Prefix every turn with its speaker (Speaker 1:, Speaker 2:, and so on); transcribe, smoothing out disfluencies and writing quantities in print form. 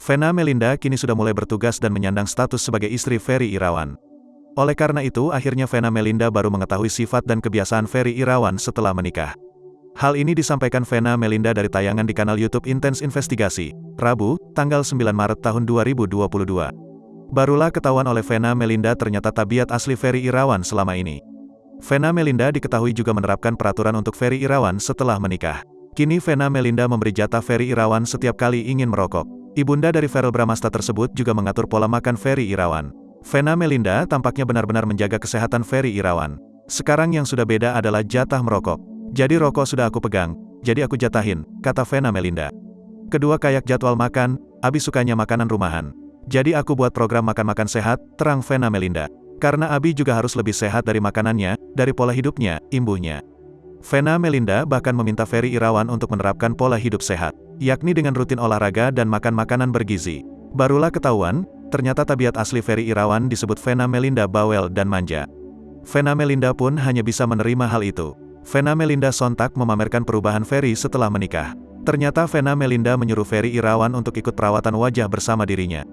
Speaker 1: Vena Melinda kini sudah mulai bertugas dan menyandang status sebagai istri Ferry Irawan. Oleh karena itu, akhirnya Vena Melinda baru mengetahui sifat dan kebiasaan Ferry Irawan setelah menikah. Hal ini disampaikan Vena Melinda dari tayangan di kanal YouTube Intens Investigasi, Rabu, tanggal 9 Maret tahun 2022. Barulah ketahuan oleh Vena Melinda ternyata tabiat asli Ferry Irawan selama ini. Vena Melinda diketahui juga menerapkan peraturan untuk Ferry Irawan setelah menikah. Kini Vena Melinda memberi jatah Ferry Irawan setiap kali ingin merokok. Ibunda dari Verrell Bramasta tersebut juga mengatur pola makan Ferry Irawan. Vena Melinda tampaknya benar-benar menjaga kesehatan Ferry Irawan. Sekarang yang sudah beda adalah jatah merokok. Jadi rokok sudah aku pegang, jadi aku jatahin, kata Vena Melinda. Kedua kayak jadwal makan, Abi sukanya makanan rumahan. Jadi aku buat program makan-makan sehat, terang Vena Melinda. Karena Abi juga harus lebih sehat dari makanannya, dari pola hidupnya, imbuhnya. Vena Melinda bahkan meminta Ferry Irawan untuk menerapkan pola hidup sehat, yakni dengan rutin olahraga dan makan makanan bergizi. Barulah ketahuan, ternyata tabiat asli Ferry Irawan disebut Vena Melinda bawel dan manja. Vena Melinda pun hanya bisa menerima hal itu. Vena Melinda sontak memamerkan perubahan Ferry setelah menikah. Ternyata Vena Melinda menyuruh Ferry Irawan untuk ikut perawatan wajah bersama dirinya.